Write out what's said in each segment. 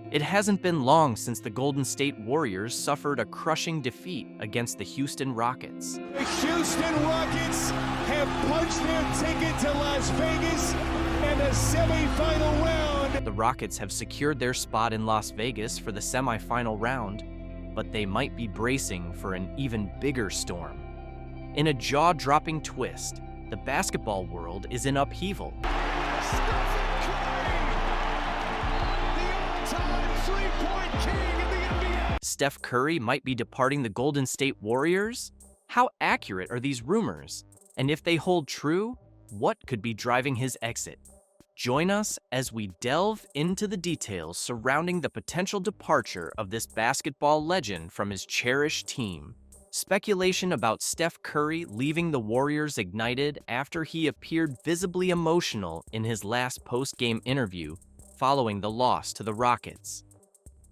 It hasn't been long since the Golden State Warriors suffered a crushing defeat against the Houston Rockets. The Houston Rockets have punched their ticket to Las Vegas in the semifinal round. The Rockets have secured their spot in Las Vegas for the semifinal round, but they might be bracing for an even bigger storm. In a jaw-dropping twist, the basketball world is in upheaval. Steph Curry, the all-time three-point king in the NBA. Steph Curry might be departing the Golden State Warriors? How accurate are these rumors? And if they hold true, what could be driving his exit? Join us as we delve into the details surrounding the potential departure of this basketball legend from his cherished team. Speculation about Steph Curry leaving the Warriors ignited after he appeared visibly emotional in his last post-game interview following the loss to the Rockets.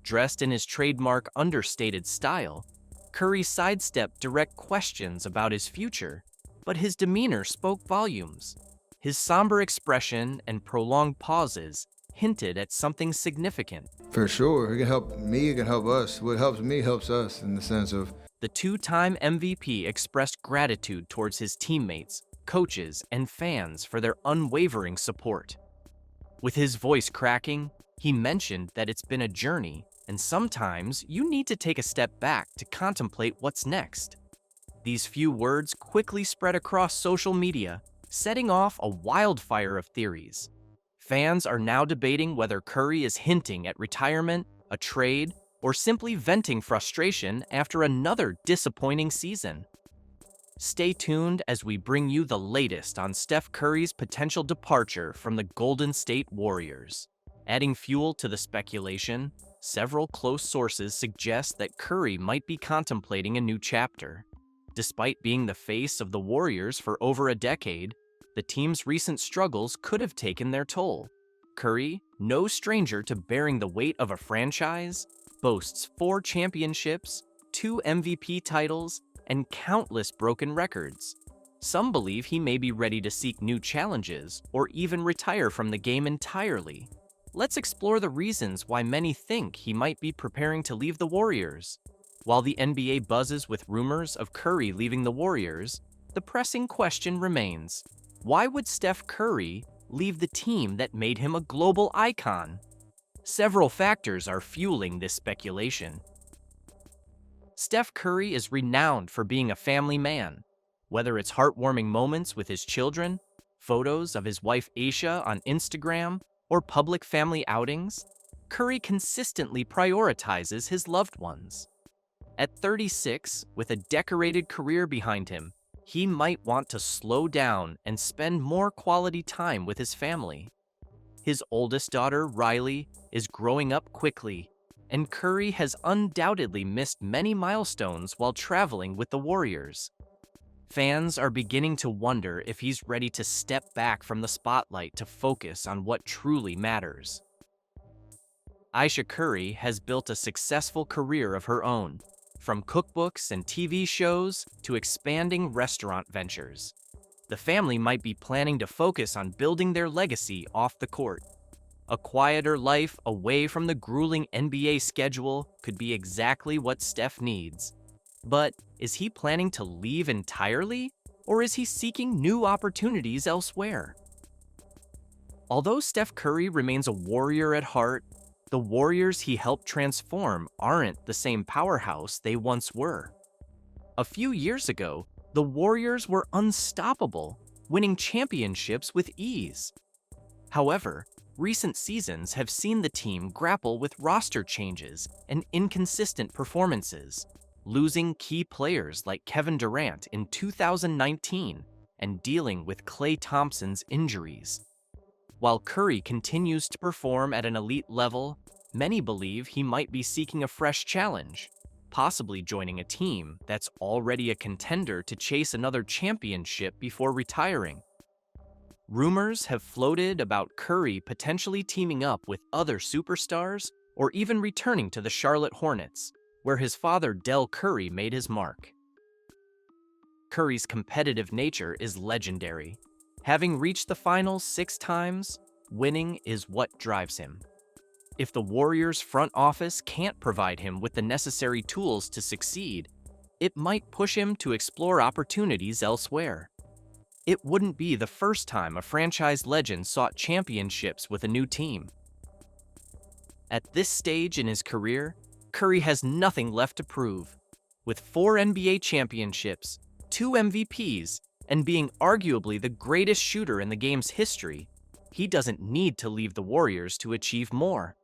Dressed in his trademark understated style, Curry sidestepped direct questions about his future, but his demeanor spoke volumes. His somber expression and prolonged pauses hinted at something significant. For sure, it can help me, it can help us. What helps me helps us in the sense of The two-time MVP expressed gratitude towards his teammates, coaches, and fans for their unwavering support. With his voice cracking, he mentioned that it's been a journey, and sometimes you need to take a step back to contemplate what's next. These few words quickly spread across social media, setting off a wildfire of theories. Fans are now debating whether Curry is hinting at retirement, a trade, or simply venting frustration after another disappointing season. Stay tuned as we bring you the latest on Steph Curry's potential departure from the Golden State Warriors. Adding fuel to the speculation, several close sources suggest that Curry might be contemplating a new chapter. Despite being the face of the Warriors for over a decade, the team's recent struggles could have taken their toll. Curry, no stranger to bearing the weight of a franchise, boasts 4 championships, 2 MVP titles, and countless broken records. Some believe he may be ready to seek new challenges or even retire from the game entirely. Let's explore the reasons why many think he might be preparing to leave the Warriors. While the NBA buzzes with rumors of Curry leaving the Warriors, the pressing question remains: why would Steph Curry leave the team that made him a global icon? Several factors are fueling this speculation. Steph Curry is renowned for being a family man. Whether it's heartwarming moments with his children, photos of his wife Aisha on Instagram, or public family outings, Curry consistently prioritizes his loved ones. At 36, with a decorated career behind him, he might want to slow down and spend more quality time with his family. His oldest daughter, Riley, is growing up quickly, and Curry has undoubtedly missed many milestones while traveling with the Warriors. Fans are beginning to wonder if he's ready to step back from the spotlight to focus on what truly matters. Aisha Curry has built a successful career of her own, from cookbooks and TV shows to expanding restaurant ventures. The family might be planning to focus on building their legacy off the court. A quieter life away from the grueling NBA schedule could be exactly what Steph needs. But is he planning to leave entirely, or is he seeking new opportunities elsewhere? Although Steph Curry remains a Warrior at heart, the Warriors he helped transform aren't the same powerhouse they once were. A few years ago, the Warriors were unstoppable, winning championships with ease. However, recent seasons have seen the team grapple with roster changes and inconsistent performances, losing key players like Kevin Durant in 2019 and dealing with Klay Thompson's injuries. While Curry continues to perform at an elite level, many believe he might be seeking a fresh challenge, possibly joining a team that's already a contender to chase another championship before retiring. Rumors have floated about Curry potentially teaming up with other superstars or even returning to the Charlotte Hornets, where his father Del Curry made his mark. Curry's competitive nature is legendary. Having reached the finals 6 times, winning is what drives him. If the Warriors' front office can't provide him with the necessary tools to succeed, it might push him to explore opportunities elsewhere. It wouldn't be the first time a franchise legend sought championships with a new team. At this stage in his career, Curry has nothing left to prove. With 4 NBA championships, 2 MVPs, and being arguably the greatest shooter in the game's history, he doesn't need to leave the Warriors to achieve more.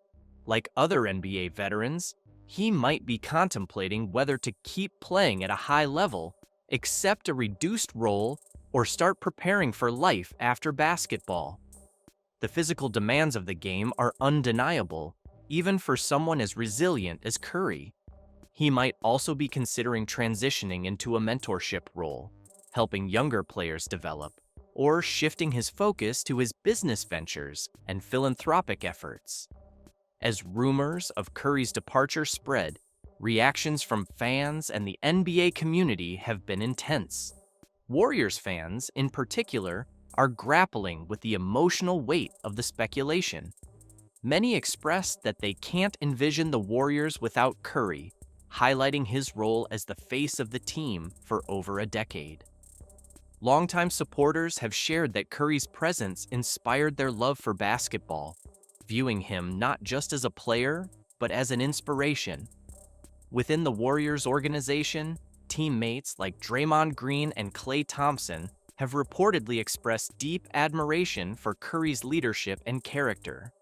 Like other NBA veterans, he might be contemplating whether to keep playing at a high level, accept a reduced role, or start preparing for life after basketball. The physical demands of the game are undeniable, even for someone as resilient as Curry. He might also be considering transitioning into a mentorship role, helping younger players develop, or shifting his focus to his business ventures and philanthropic efforts. As rumors of Curry's departure spread, reactions from fans and the NBA community have been intense. Warriors fans, in particular, are grappling with the emotional weight of the speculation. Many expressed that they can't envision the Warriors without Curry, highlighting his role as the face of the team for over a decade. Longtime supporters have shared that Curry's presence inspired their love for basketball, viewing him not just as a player, but as an inspiration. Within the Warriors organization, teammates like Draymond Green and Klay Thompson have reportedly expressed deep admiration for Curry's leadership and character.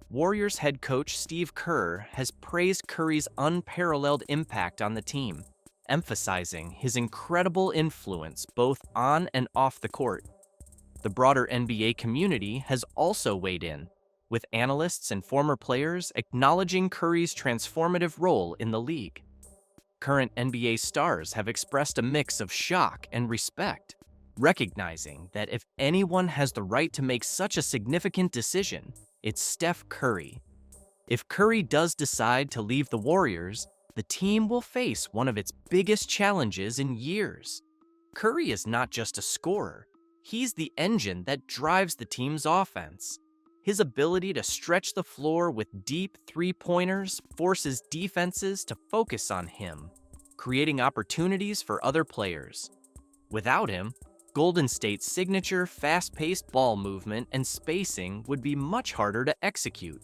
Warriors head coach Steve Kerr has praised Curry's unparalleled impact on the team, emphasizing his incredible influence both on and off the court. The broader NBA community has also weighed in, with analysts and former players acknowledging Curry's transformative role in the league. Current NBA stars have expressed a mix of shock and respect, recognizing that if anyone has the right to make such a significant decision, it's Steph Curry. If Curry does decide to leave the Warriors, the team will face one of its biggest challenges in years. Curry is not just a scorer, he's the engine that drives the team's offense. His ability to stretch the floor with deep three-pointers forces defenses to focus on him, creating opportunities for other players. Without him, Golden State's signature fast-paced ball movement and spacing would be much harder to execute.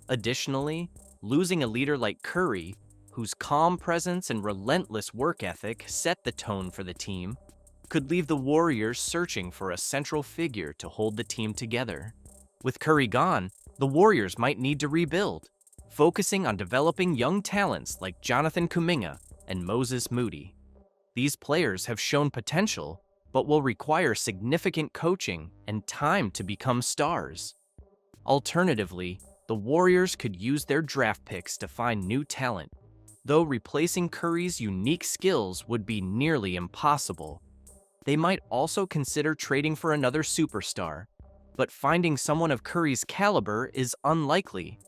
Additionally, losing a leader like Curry, whose calm presence and relentless work ethic set the tone for the team, could leave the Warriors searching for a central figure to hold the team together. With Curry gone, the Warriors might need to rebuild, focusing on developing young talents like Jonathan Kuminga and Moses Moody. These players have shown potential, but will require significant coaching and time to become stars. Alternatively, the Warriors could use their draft picks to find new talent, though replacing Curry's unique skills would be nearly impossible. They might also consider trading for another superstar, but finding someone of Curry's caliber is unlikely.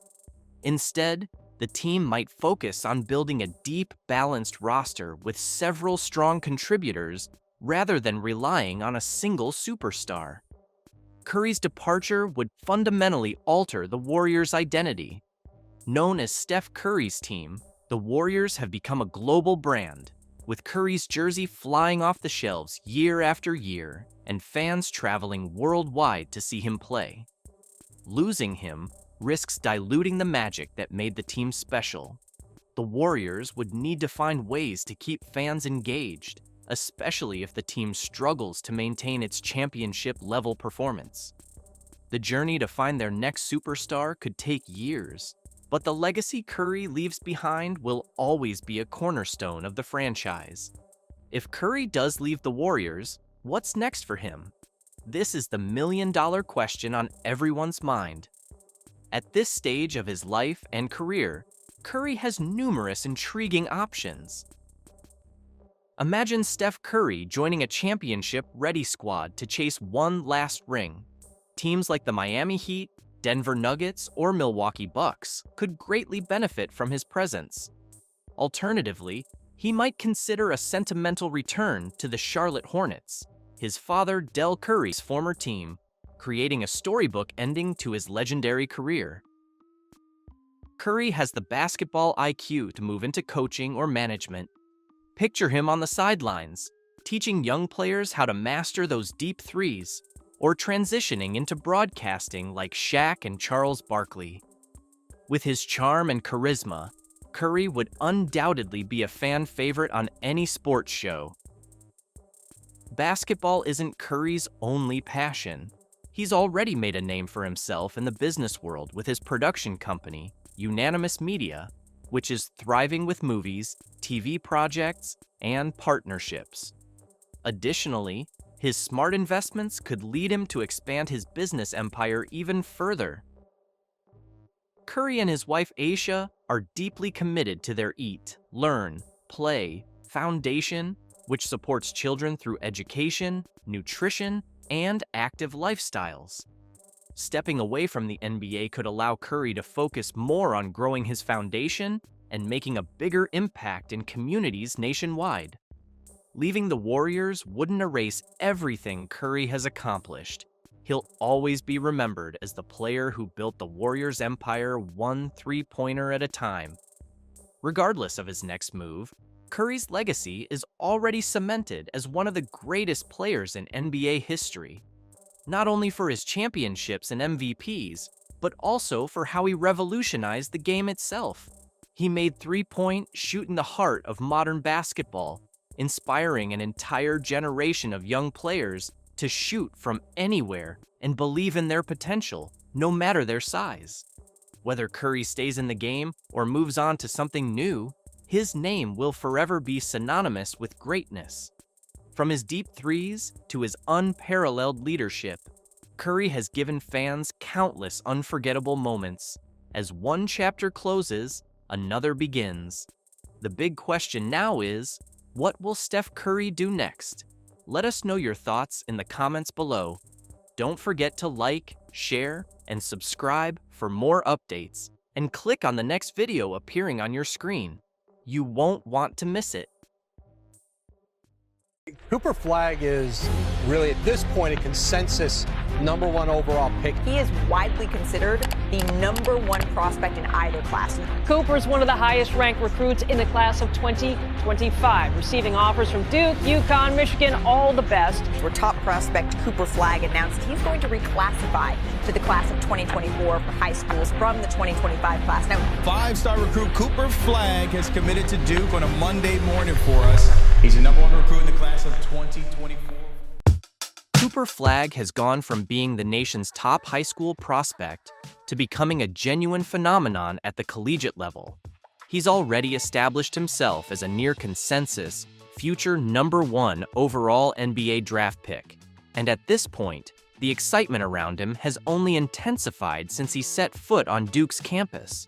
Instead, the team might focus on building a deep, balanced roster with several strong contributors rather than relying on a single superstar. Curry's departure would fundamentally alter the Warriors' identity. Known as Steph Curry's team, the Warriors have become a global brand, with Curry's jersey flying off the shelves year after year and fans traveling worldwide to see him play. Losing him risks diluting the magic that made the team special. The Warriors would need to find ways to keep fans engaged, especially if the team struggles to maintain its championship-level performance. The journey to find their next superstar could take years, but the legacy Curry leaves behind will always be a cornerstone of the franchise. If Curry does leave the Warriors, what's next for him? This is the million-dollar question on everyone's mind. At this stage of his life and career, Curry has numerous intriguing options. Imagine Steph Curry joining a championship-ready squad to chase one last ring. Teams like the Miami Heat, Denver Nuggets, or Milwaukee Bucks could greatly benefit from his presence. Alternatively, he might consider a sentimental return to the Charlotte Hornets, his father Del Curry's former team, creating a storybook ending to his legendary career. Curry has the basketball IQ to move into coaching or management. Picture him on the sidelines, teaching young players how to master those deep threes, or transitioning into broadcasting like Shaq and Charles Barkley. With his charm and charisma, Curry would undoubtedly be a fan favorite on any sports show. Basketball isn't Curry's only passion. He's already made a name for himself in the business world with his production company, Unanimous Media, which is thriving with movies, TV projects, and partnerships. Additionally, his smart investments could lead him to expand his business empire even further. Curry and his wife Aisha are deeply committed to their Eat, Learn, Play foundation, which supports children through education, nutrition, and active lifestyles. Stepping away from the NBA could allow Curry to focus more on growing his foundation and making a bigger impact in communities nationwide. Leaving the Warriors wouldn't erase everything Curry has accomplished. He'll always be remembered as the player who built the Warriors' empire one three-pointer at a time. Regardless of his next move, Curry's legacy is already cemented as one of the greatest players in NBA history, not only for his championships and MVPs, but also for how he revolutionized the game itself. He made three-point shoot in the heart of modern basketball, inspiring an entire generation of young players to shoot from anywhere and believe in their potential, no matter their size. Whether Curry stays in the game or moves on to something new, his name will forever be synonymous with greatness. From his deep threes to his unparalleled leadership, Curry has given fans countless unforgettable moments. As one chapter closes, another begins. The big question now is, what will Steph Curry do next? Let us know your thoughts in the comments below. Don't forget to like, share, and subscribe for more updates, and click on the next video appearing on your screen. You won't want to miss it. Cooper Flagg is really, at this point, a consensus #1 overall pick. He is widely considered the #1 prospect in either class. Cooper is one of the highest-ranked recruits in the class of 2025, receiving offers from Duke, UConn, Michigan, all the best. Where top prospect Cooper Flagg announced he's going to reclassify to the class of 2024 for high schools from the 2025 class. Now, Five-star recruit Cooper Flagg has committed to Duke on a Monday morning for us. He's the #1 recruit in the class of 2024. Cooper Flagg has gone from being the nation's top high school prospect to becoming a genuine phenomenon at the collegiate level. He's already established himself as a near-consensus, future #1 overall NBA draft pick. And at this point, the excitement around him has only intensified since he set foot on Duke's campus.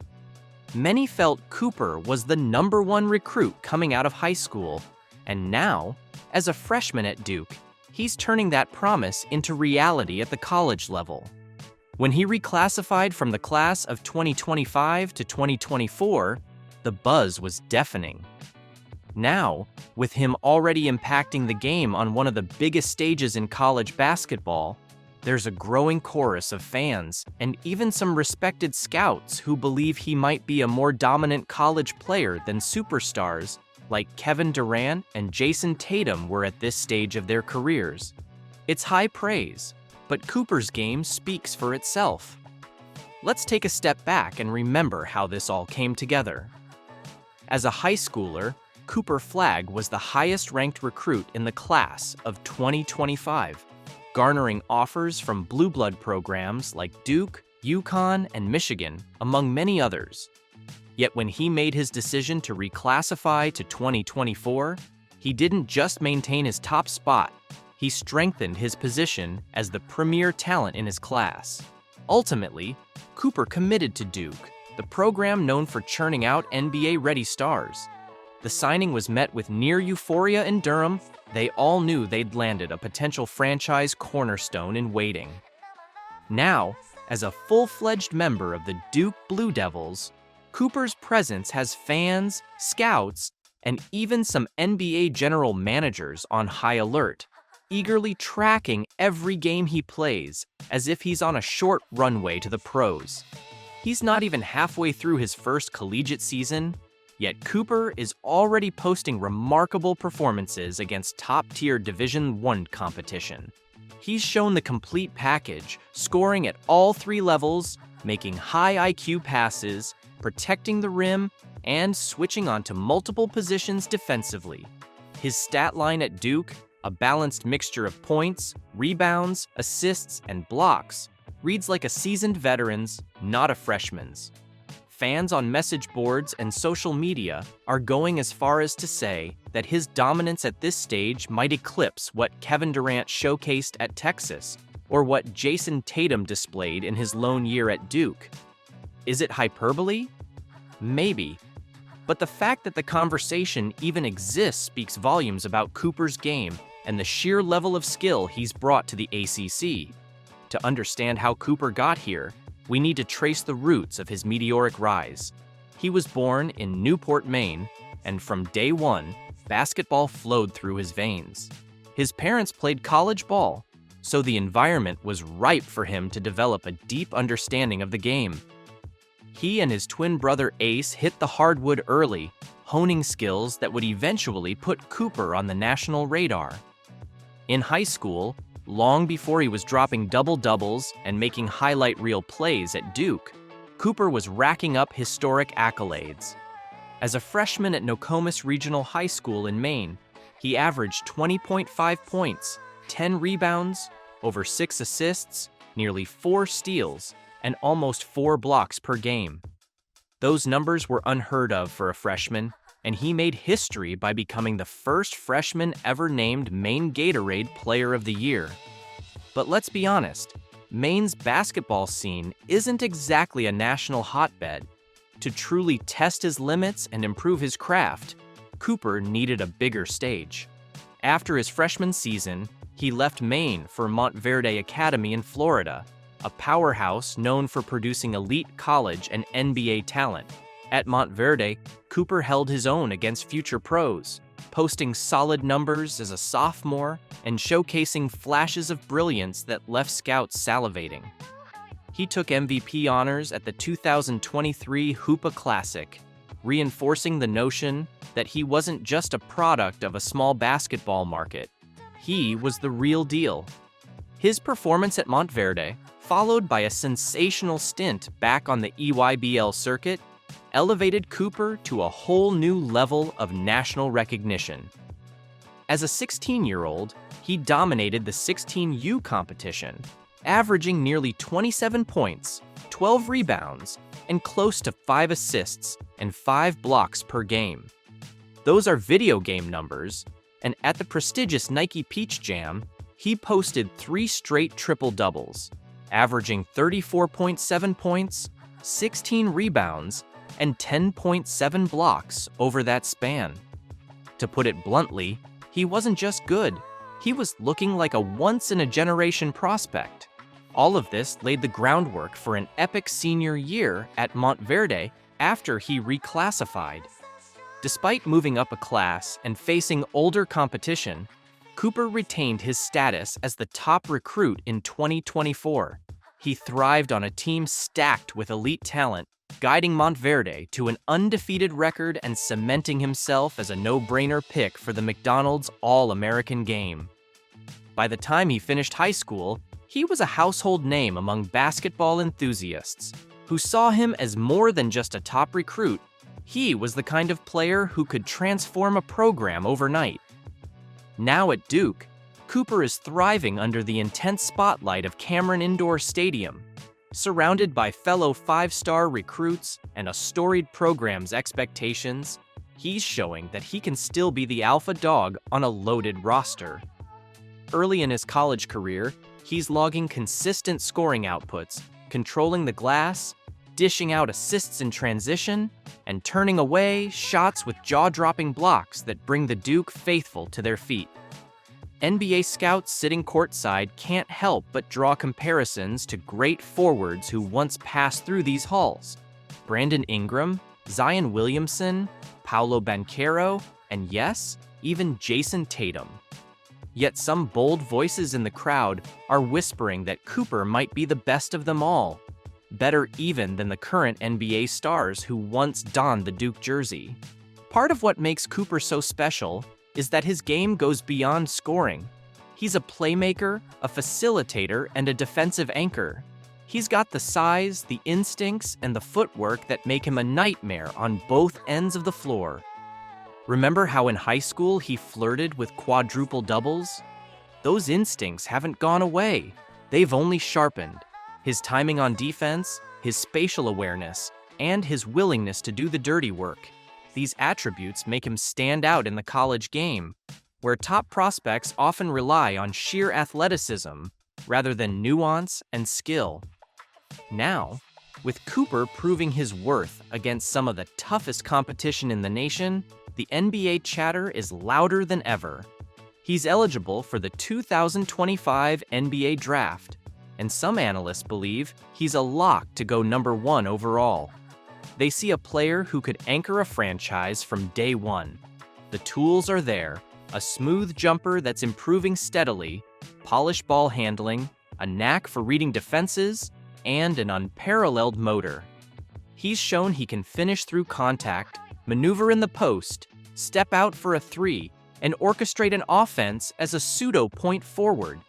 Many felt Cooper was the #1 recruit coming out of high school, and now, as a freshman at Duke, he's turning that promise into reality at the college level. When he reclassified from the class of 2025 to 2024, the buzz was deafening. Now, with him already impacting the game on one of the biggest stages in college basketball, there's a growing chorus of fans and even some respected scouts who believe he might be a more dominant college player than superstars like Kevin Durant and Jason Tatum were at this stage of their careers. It's high praise, but Cooper's game speaks for itself. Let's take a step back and remember how this all came together. As a high schooler, Cooper Flagg was the highest-ranked recruit in the class of 2025, garnering offers from blue blood programs like Duke, UConn, and Michigan, among many others. Yet when he made his decision to reclassify to 2024, he didn't just maintain his top spot, he strengthened his position as the premier talent in his class. Ultimately, Cooper committed to Duke, the program known for churning out NBA-ready stars. The signing was met with near euphoria in Durham. They all knew they'd landed a potential franchise cornerstone in waiting. Now, as a full-fledged member of the Duke Blue Devils, Cooper's presence has fans, scouts, and even some NBA general managers on high alert, eagerly tracking every game he plays as if he's on a short runway to the pros. He's not even halfway through his first collegiate season, yet Cooper is already posting remarkable performances against top-tier Division I competition. He's shown the complete package, scoring at all 3 levels, making high IQ passes, protecting the rim, and switching onto multiple positions defensively. His stat line at Duke, a balanced mixture of points, rebounds, assists, and blocks, reads like a seasoned veteran's, not a freshman's. Fans on message boards and social media are going as far as to say that his dominance at this stage might eclipse what Kevin Durant showcased at Texas or what Jason Tatum displayed in his lone year at Duke. Is it hyperbole? Maybe. But the fact that the conversation even exists speaks volumes about Cooper's game and the sheer level of skill he's brought to the ACC. To understand how Cooper got here, we need to trace the roots of his meteoric rise. He was born in Newport, Maine, and from day one, basketball flowed through his veins. His parents played college ball, so the environment was ripe for him to develop a deep understanding of the game. He and his twin brother Ace hit the hardwood early, honing skills that would eventually put Cooper on the national radar. In high school, long before he was dropping double-doubles and making highlight reel plays at Duke, Cooper was racking up historic accolades. As a freshman at Nokomis Regional High School in Maine, he averaged 20.5 points, 10 rebounds, over 6 assists, nearly 4 steals, and almost 4 blocks per game. Those numbers were unheard of for a freshman, and he made history by becoming the first freshman ever named Maine Gatorade Player of the Year. But let's be honest, Maine's basketball scene isn't exactly a national hotbed. To truly test his limits and improve his craft, Cooper needed a bigger stage. After his freshman season, he left Maine for Montverde Academy in Florida, a powerhouse known for producing elite college and NBA talent. At Montverde, Cooper held his own against future pros, posting solid numbers as a sophomore and showcasing flashes of brilliance that left scouts salivating. He took MVP honors at the 2023 Hoopa Classic, reinforcing the notion that he wasn't just a product of a small basketball market. He was the real deal. His performance at Montverde, followed by a sensational stint back on the EYBL circuit, elevated Cooper to a whole new level of national recognition. As a 16-year-old, he dominated the 16U competition, averaging nearly 27 points, 12 rebounds, and close to 5 assists and 5 blocks per game. Those are video game numbers, and at the prestigious Nike Peach Jam, he posted 3 straight triple-doubles, averaging 34.7 points, 16 rebounds, and 10.7 blocks over that span. To put it bluntly, he wasn't just good, he was looking like a once-in-a-generation prospect. All of this laid the groundwork for an epic senior year at Montverde after he reclassified. Despite moving up a class and facing older competition, Cooper retained his status as the top recruit in 2024. He thrived on a team stacked with elite talent, guiding Montverde to an undefeated record and cementing himself as a no-brainer pick for the McDonald's All-American Game. By the time he finished high school, he was a household name among basketball enthusiasts, who saw him as more than just a top recruit. He was the kind of player who could transform a program overnight. Now at Duke, Cooper is thriving under the intense spotlight of Cameron Indoor Stadium. Surrounded by fellow 5-star recruits and a storied program's expectations, he's showing that he can still be the alpha dog on a loaded roster. Early in his college career, he's logging consistent scoring outputs, controlling the glass, dishing out assists in transition, and turning away shots with jaw-dropping blocks that bring the Duke faithful to their feet. NBA scouts sitting courtside can't help but draw comparisons to great forwards who once passed through these halls: Brandon Ingram, Zion Williamson, Paolo Banchero, and yes, even Jason Tatum. Yet some bold voices in the crowd are whispering that Cooper might be the best of them all. better even than the current NBA stars who once donned the Duke jersey. Part of what makes Cooper so special is that his game goes beyond scoring. He's a playmaker, a facilitator, and a defensive anchor. He's got the size, the instincts, and the footwork that make him a nightmare on both ends of the floor. Remember how in high school he flirted with quadruple doubles? Those instincts haven't gone away. They've only sharpened. His timing on defense, his spatial awareness, and his willingness to do the dirty work. These attributes make him stand out in the college game, where top prospects often rely on sheer athleticism rather than nuance and skill. Now, with Cooper proving his worth against some of the toughest competition in the nation, the NBA chatter is louder than ever. He's eligible for the 2025 NBA Draft, and some analysts believe he's a lock to go number 1 overall. They see a player who could anchor a franchise from day one. The tools are there: a smooth jumper that's improving steadily, polished ball handling, a knack for reading defenses, and an unparalleled motor. He's shown he can finish through contact, maneuver in the post, step out for a three, and orchestrate an offense as a pseudo-point forward.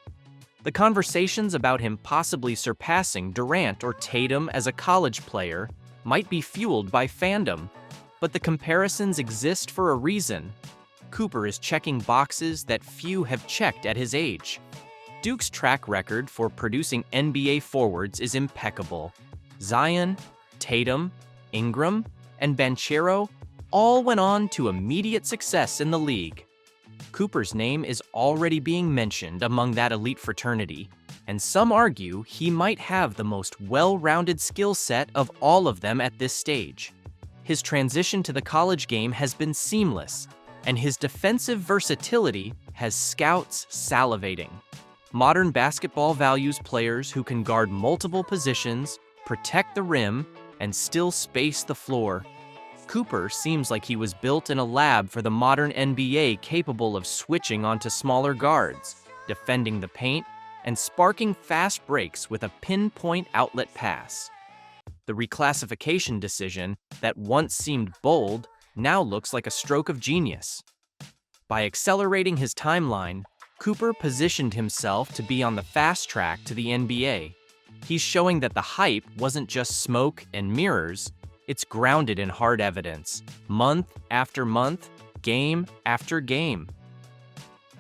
The conversations about him possibly surpassing Durant or Tatum as a college player might be fueled by fandom, but the comparisons exist for a reason. Cooper is checking boxes that few have checked at his age. Duke's track record for producing NBA forwards is impeccable. Zion, Tatum, Ingram, and Banchero all went on to immediate success in the league. Cooper's name is already being mentioned among that elite fraternity, and some argue he might have the most well-rounded skill set of all of them at this stage. His transition to the college game has been seamless, and his defensive versatility has scouts salivating. Modern basketball values players who can guard multiple positions, protect the rim, and still space the floor. Cooper seems like he was built in a lab for the modern NBA, capable of switching onto smaller guards, defending the paint, and sparking fast breaks with a pinpoint outlet pass. The reclassification decision that once seemed bold now looks like a stroke of genius. By accelerating his timeline, Cooper positioned himself to be on the fast track to the NBA. He's showing that the hype wasn't just smoke and mirrors. It's grounded in hard evidence, month after month, game after game.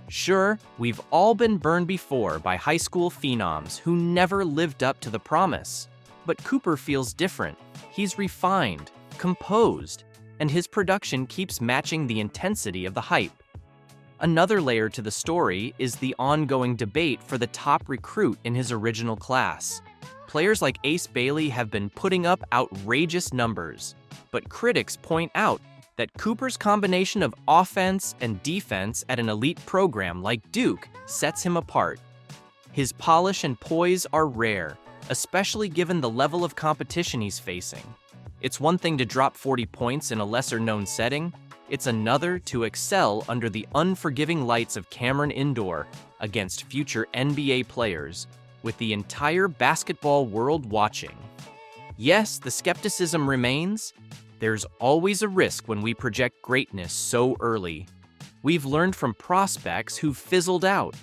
Sure, we've all been burned before by high school phenoms who never lived up to the promise. But Cooper feels different. He's refined, composed, and his production keeps matching the intensity of the hype. Another layer to the story is the ongoing debate for the top recruit in his original class. Players like Ace Bailey have been putting up outrageous numbers, but critics point out that Cooper's combination of offense and defense at an elite program like Duke sets him apart. His polish and poise are rare, especially given the level of competition he's facing. It's one thing to drop 40 points in a lesser-known setting. It's another to excel under the unforgiving lights of Cameron Indoor against future NBA players, with the entire basketball world watching. Yes, the skepticism remains. There's always a risk when we project greatness so early. We've learned from prospects who've fizzled out.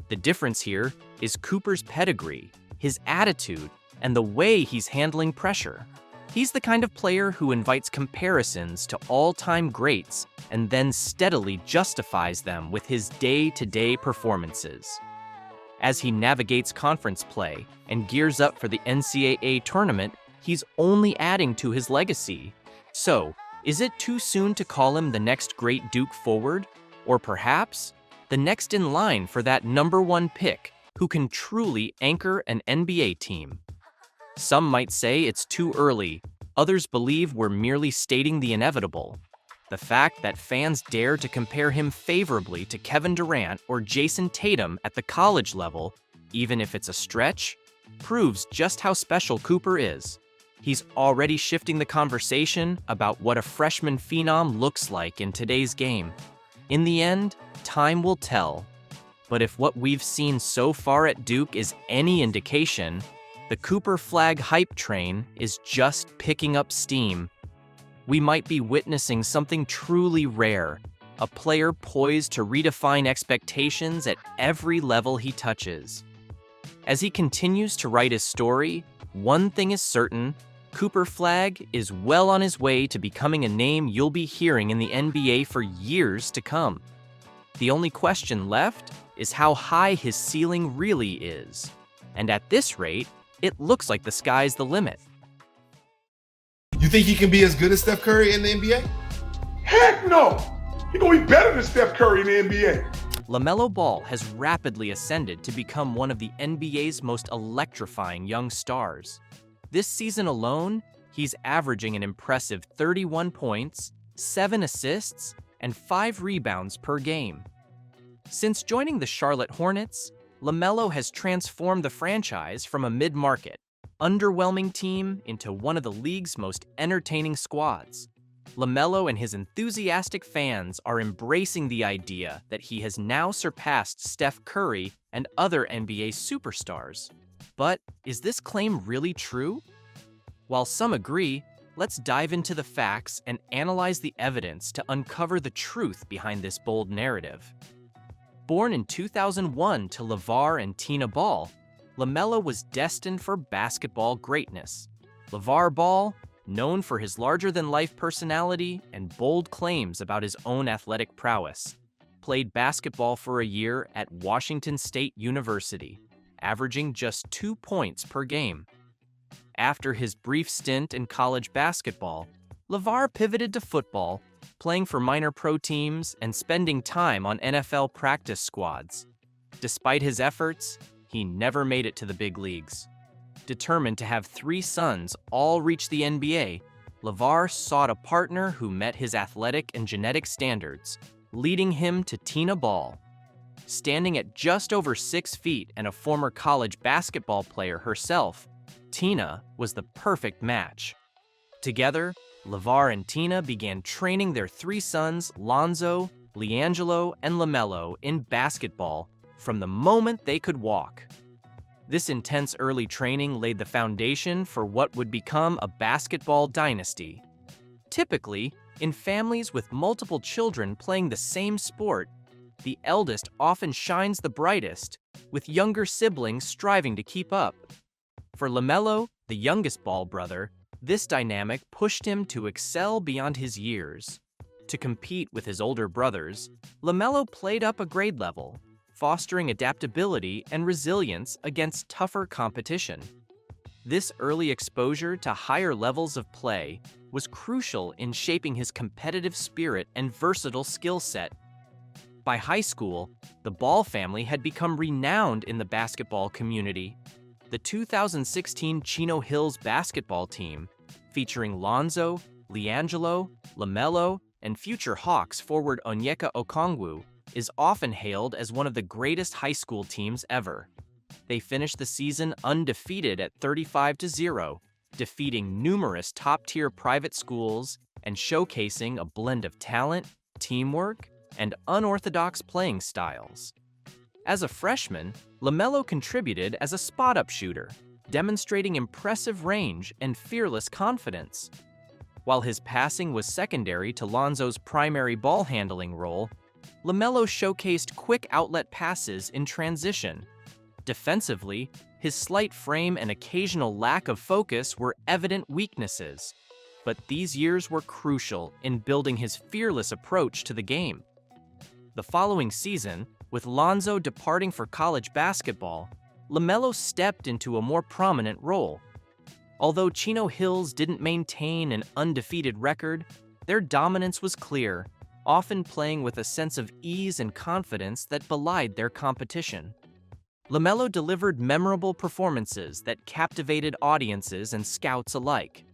The difference here is Cooper's pedigree, his attitude, and the way he's handling pressure. He's the kind of player who invites comparisons to all-time greats and then steadily justifies them with his day-to-day performances. As he navigates conference play and gears up for the NCAA tournament, he's only adding to his legacy. So, is it too soon to call him the next great Duke forward? Or perhaps the next in line for that #1 pick who can truly anchor an NBA team? Some might say it's too early. Others believe we're merely stating the inevitable. The fact that fans dare to compare him favorably to Kevin Durant or Jason Tatum at the college level, even if it's a stretch, proves just how special Cooper is. He's already shifting the conversation about what a freshman phenom looks like in today's game. In the end, time will tell. But if what we've seen so far at Duke is any indication, The Cooper Flagg hype train is just picking up steam. We might be witnessing something truly rare, a player poised to redefine expectations at every level he touches. As he continues to write his story, one thing is certain: Cooper Flagg is well on his way to becoming a name you'll be hearing in the NBA for years to come. The only question left is how high his ceiling really is. And at this rate, it looks like the sky's the limit. You think he can be as good as Steph Curry in the NBA? Heck no! He's gonna be better than Steph Curry in the NBA. LaMelo Ball has rapidly ascended to become one of the NBA's most electrifying young stars. This season alone, he's averaging an impressive 31 points, 7 assists, and 5 rebounds per game. Since joining the Charlotte Hornets, LaMelo has transformed the franchise from a mid-market, underwhelming team into one of the league's most entertaining squads. LaMelo and his enthusiastic fans are embracing the idea that he has now surpassed Steph Curry and other NBA superstars. But is this claim really true? While some agree, let's dive into the facts and analyze the evidence to uncover the truth behind this bold narrative. Born in 2001 to LeVar and Tina Ball, LaMelo was destined for basketball greatness. LeVar Ball, known for his larger-than-life personality and bold claims about his own athletic prowess, played basketball for a year at Washington State University, averaging just 2 points per game. After his brief stint in college basketball, LeVar pivoted to football, playing for minor pro teams and spending time on NFL practice squads. Despite his efforts, he never made it to the big leagues. Determined to have 3 sons all reach the NBA, LeVar sought a partner who met his athletic and genetic standards, leading him to Tina Ball. Standing at just over 6 feet and a former college basketball player herself, Tina was the perfect match. Together, LeVar and Tina began training their 3 sons, Lonzo, LiAngelo, and LaMelo, in basketball from the moment they could walk. This intense early training laid the foundation for what would become a basketball dynasty. Typically, in families with multiple children playing the same sport, the eldest often shines the brightest, with younger siblings striving to keep up. For LaMelo, the youngest Ball brother, this dynamic pushed him to excel beyond his years. To compete with his older brothers, LaMelo played up a grade level, fostering adaptability and resilience against tougher competition. This early exposure to higher levels of play was crucial in shaping his competitive spirit and versatile skill set. By high school, the Ball family had become renowned in the basketball community. The 2016 Chino Hills basketball team, featuring Lonzo, LiAngelo, LaMelo, and future Hawks forward Onyeka Okongwu, is often hailed as one of the greatest high school teams ever. They finished the season undefeated at 35-0, defeating numerous top-tier private schools and showcasing a blend of talent, teamwork, and unorthodox playing styles. As a freshman, LaMelo contributed as a spot-up shooter, demonstrating impressive range and fearless confidence. While his passing was secondary to Lonzo's primary ball-handling role, LaMelo showcased quick outlet passes in transition. Defensively, his slight frame and occasional lack of focus were evident weaknesses, but these years were crucial in building his fearless approach to the game. The following season, with Lonzo departing for college basketball, LaMelo stepped into a more prominent role. Although Chino Hills didn't maintain an undefeated record, their dominance was clear, often playing with a sense of ease and confidence that belied their competition. LaMelo delivered memorable performances that captivated audiences and scouts alike.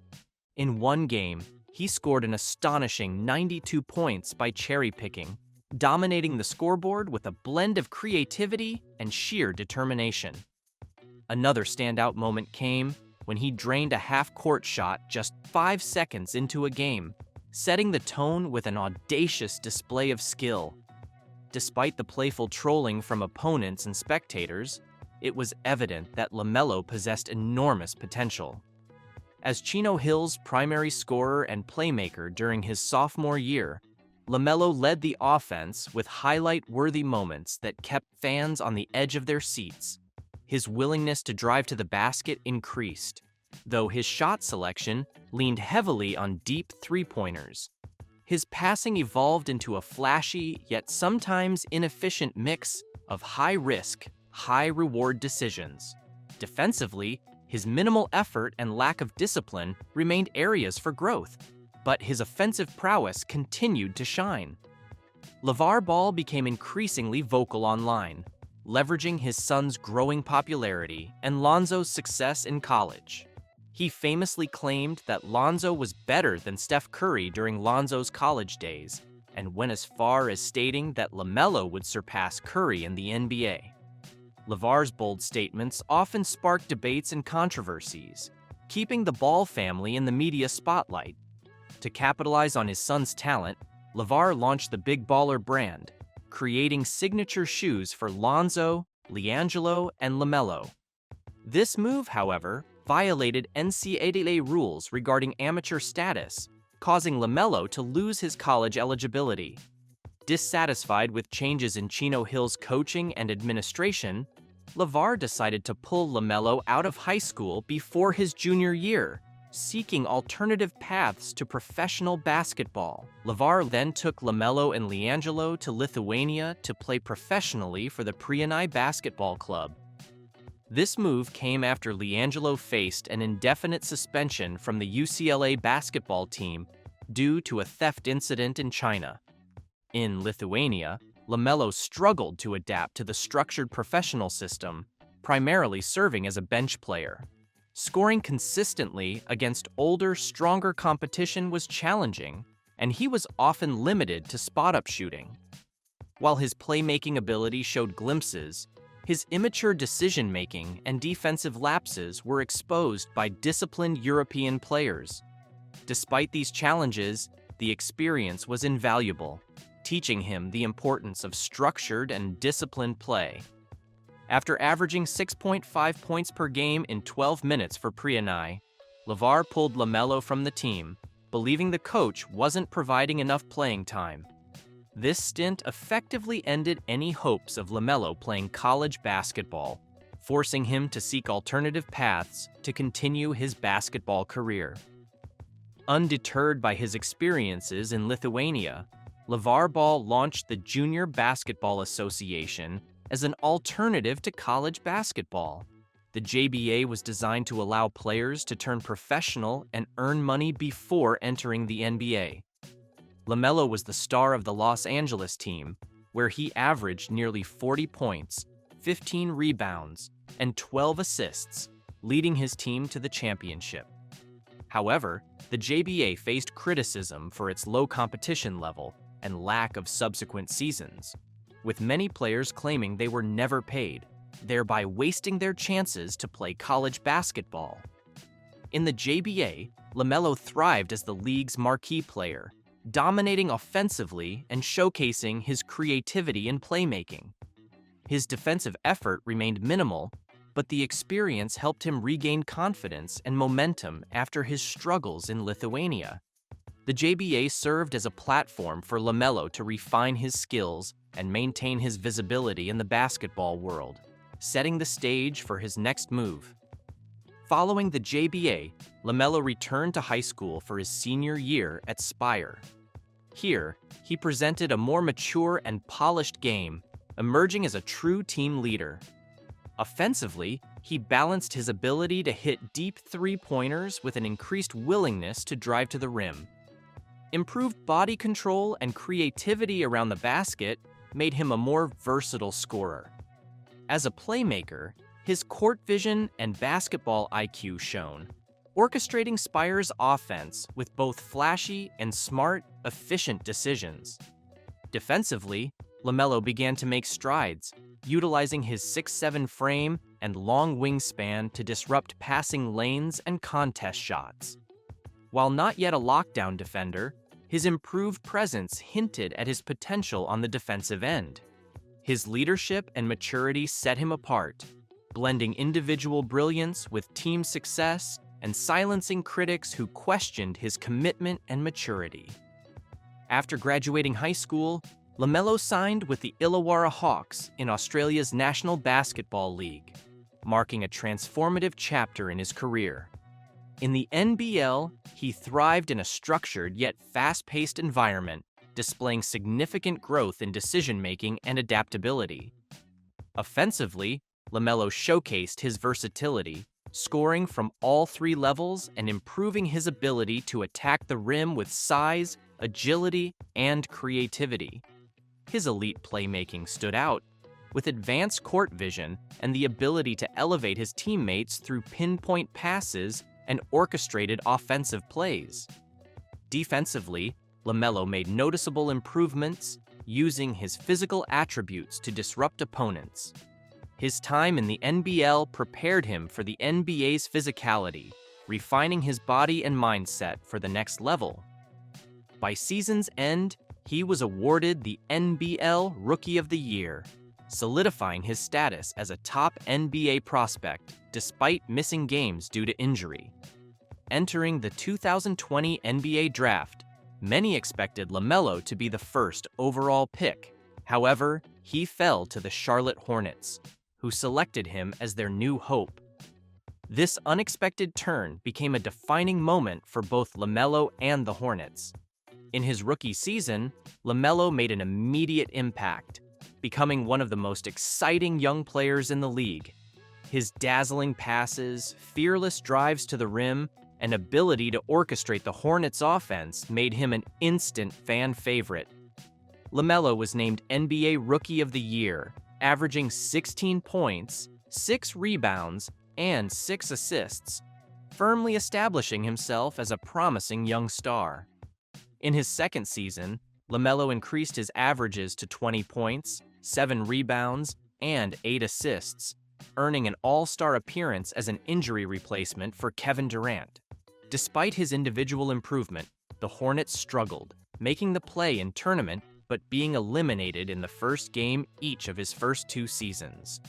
In one game, he scored an astonishing 92 points by cherry-picking, dominating the scoreboard with a blend of creativity and sheer determination. Another standout moment came when he drained a half-court shot just 5 seconds into a game, setting the tone with an audacious display of skill. Despite the playful trolling from opponents and spectators, it was evident that LaMelo possessed enormous potential. As Chino Hill's primary scorer and playmaker during his sophomore year, LaMelo led the offense with highlight-worthy moments that kept fans on the edge of their seats. His willingness to drive to the basket increased, though his shot selection leaned heavily on deep three-pointers. His passing evolved into a flashy yet sometimes inefficient mix of high-risk, high-reward decisions. Defensively, his minimal effort and lack of discipline remained areas for growth, but his offensive prowess continued to shine. LaVar Ball became increasingly vocal online, leveraging his son's growing popularity and Lonzo's success in college. He famously claimed that Lonzo was better than Steph Curry during Lonzo's college days, and went as far as stating that LaMelo would surpass Curry in the NBA. LaVar's bold statements often sparked debates and controversies, keeping the Ball family in the media spotlight. To capitalize on his son's talent, LaVar launched the Big Baller brand, creating signature shoes for Lonzo, LiAngelo, and LaMelo. This move, however, violated NCAA rules regarding amateur status, causing LaMelo to lose his college eligibility. Dissatisfied with changes in Chino Hill's coaching and administration, LaVar decided to pull LaMelo out of high school before his junior year, seeking alternative paths to professional basketball. LaVar then took LaMelo and LiAngelo to Lithuania to play professionally for the Prienai basketball club. This move came after LiAngelo faced an indefinite suspension from the UCLA basketball team due to a theft incident in China. In Lithuania, LaMelo struggled to adapt to the structured professional system, primarily serving as a bench player. Scoring consistently against older, stronger competition was challenging, and he was often limited to spot-up shooting. While his playmaking ability showed glimpses, his immature decision-making and defensive lapses were exposed by disciplined European players. Despite these challenges, the experience was invaluable, teaching him the importance of structured and disciplined play. After averaging 6.5 points per game in 12 minutes for Prienai, LaVar pulled LaMelo from the team, believing the coach wasn't providing enough playing time. This stint effectively ended any hopes of LaMelo playing college basketball, forcing him to seek alternative paths to continue his basketball career. Undeterred by his experiences in Lithuania, LaVar Ball launched the Junior Basketball Association as an alternative to college basketball. The JBA was designed to allow players to turn professional and earn money before entering the NBA. LaMelo was the star of the Los Angeles team, where he averaged nearly 40 points, 15 rebounds, and 12 assists, leading his team to the championship. However, the JBA faced criticism for its low competition level and lack of subsequent seasons, with many players claiming they were never paid, thereby wasting their chances to play college basketball. In the JBA, LaMelo thrived as the league's marquee player, dominating offensively and showcasing his creativity in playmaking. His defensive effort remained minimal, but the experience helped him regain confidence and momentum after his struggles in Lithuania. The JBA served as a platform for LaMelo to refine his skills and maintain his visibility in the basketball world, setting the stage for his next move. Following the JBA, LaMelo returned to high school for his senior year at Spire. Here, he presented a more mature and polished game, emerging as a true team leader. Offensively, he balanced his ability to hit deep three-pointers with an increased willingness to drive to the rim. Improved body control and creativity around the basket made him a more versatile scorer. As a playmaker, his court vision and basketball IQ shone, orchestrating Spire's offense with both flashy and smart, efficient decisions. Defensively, LaMelo began to make strides, utilizing his 6'7" frame and long wingspan to disrupt passing lanes and contest shots. While not yet a lockdown defender, his improved presence hinted at his potential on the defensive end. His leadership and maturity set him apart, blending individual brilliance with team success and silencing critics who questioned his commitment and maturity. After graduating high school, LaMelo signed with the Illawarra Hawks in Australia's National Basketball League, marking a transformative chapter in his career. In the NBL, he thrived in a structured yet fast-paced environment, displaying significant growth in decision-making and adaptability. Offensively, LaMelo showcased his versatility, scoring from all three levels and improving his ability to attack the rim with size, agility, and creativity. His elite playmaking stood out, with advanced court vision and the ability to elevate his teammates through pinpoint passes and orchestrated offensive plays. Defensively, LaMelo made noticeable improvements, using his physical attributes to disrupt opponents. His time in the NBL prepared him for the NBA's physicality, refining his body and mindset for the next level. By season's end, he was awarded the NBL Rookie of the Year, solidifying his status as a top NBA prospect despite missing games due to injury. Entering the 2020 NBA Draft, many expected LaMelo to be the first overall pick. However, he fell to the Charlotte Hornets, who selected him as their new hope. This unexpected turn became a defining moment for both LaMelo and the Hornets. In his rookie season, LaMelo made an immediate impact, becoming one of the most exciting young players in the league. His dazzling passes, fearless drives to the rim, and ability to orchestrate the Hornets' offense made him an instant fan favorite. LaMelo was named NBA Rookie of the Year, averaging 16 points, 6 rebounds, and 6 assists, firmly establishing himself as a promising young star. In his second season, LaMelo increased his averages to 20 points, 7 rebounds, and 8 assists, earning an all-star appearance as an injury replacement for Kevin Durant. Despite his individual improvement, the Hornets struggled, making the play-in tournament but being eliminated in the first game each of his first 2 seasons.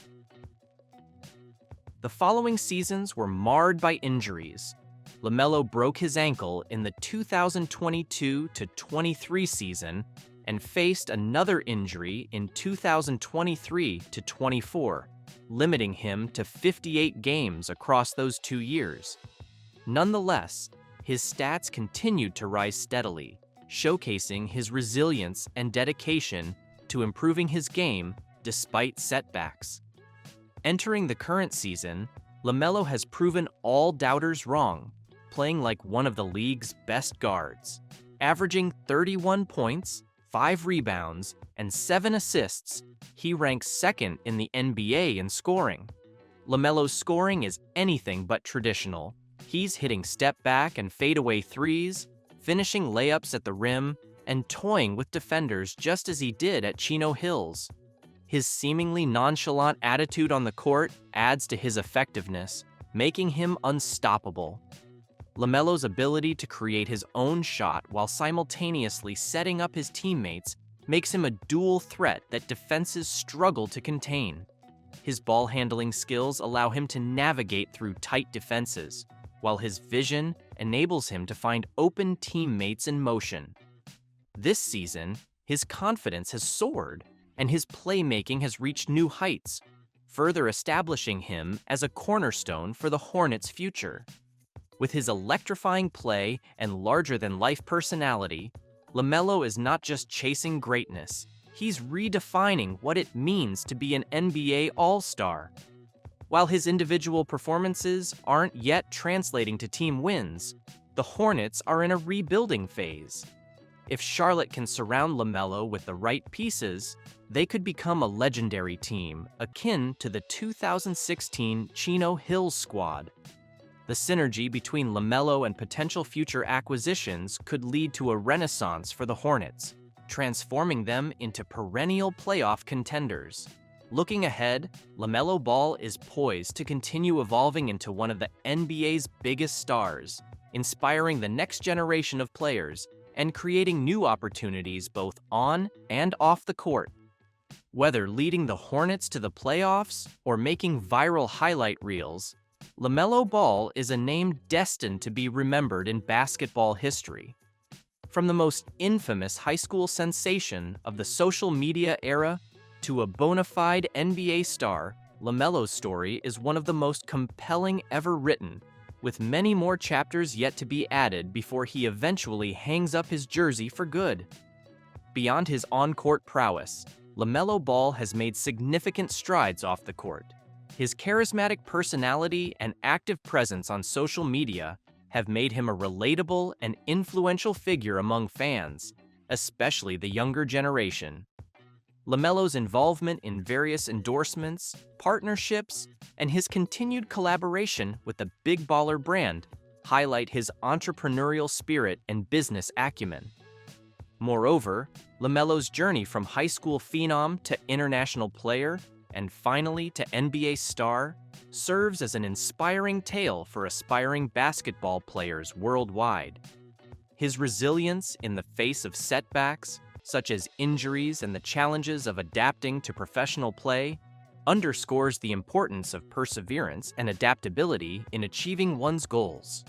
The following seasons were marred by injuries. LaMelo broke his ankle in the 2022-23 season and faced another injury in 2023-24, limiting him to 58 games across those 2 years. Nonetheless, his stats continued to rise steadily, showcasing his resilience and dedication to improving his game despite setbacks. Entering the current season, LaMelo has proven all doubters wrong, playing like one of the league's best guards. Averaging 31 points, 5 rebounds, and 7 assists, he ranks second in the NBA in scoring. LaMelo's scoring is anything but traditional. He's hitting step-back and fadeaway threes, finishing layups at the rim, and toying with defenders just as he did at Chino Hills. His seemingly nonchalant attitude on the court adds to his effectiveness, making him unstoppable. LaMelo's ability to create his own shot while simultaneously setting up his teammates makes him a dual threat that defenses struggle to contain. His ball-handling skills allow him to navigate through tight defenses, while his vision enables him to find open teammates in motion. This season, his confidence has soared, and his playmaking has reached new heights, further establishing him as a cornerstone for the Hornets' future. With his electrifying play and larger-than-life personality, LaMelo is not just chasing greatness, he's redefining what it means to be an NBA All-Star. While his individual performances aren't yet translating to team wins, the Hornets are in a rebuilding phase. If Charlotte can surround LaMelo with the right pieces, they could become a legendary team akin to the 2016 Chino Hills squad. The synergy between LaMelo and potential future acquisitions could lead to a renaissance for the Hornets, transforming them into perennial playoff contenders. Looking ahead, LaMelo Ball is poised to continue evolving into one of the NBA's biggest stars, inspiring the next generation of players and creating new opportunities both on and off the court. Whether leading the Hornets to the playoffs or making viral highlight reels, LaMelo Ball is a name destined to be remembered in basketball history. From the most infamous high school sensation of the social media era to a bona fide NBA star, LaMelo's story is one of the most compelling ever written, with many more chapters yet to be added before he eventually hangs up his jersey for good. Beyond his on-court prowess, LaMelo Ball has made significant strides off the court. His charismatic personality and active presence on social media have made him a relatable and influential figure among fans, especially the younger generation. LaMelo's involvement in various endorsements, partnerships, and his continued collaboration with the Big Baller brand highlight his entrepreneurial spirit and business acumen. Moreover, LaMelo's journey from high school phenom to international player and finally to NBA star serves as an inspiring tale for aspiring basketball players worldwide. His resilience in the face of setbacks, such as injuries and the challenges of adapting to professional play, underscores the importance of perseverance and adaptability in achieving one's goals.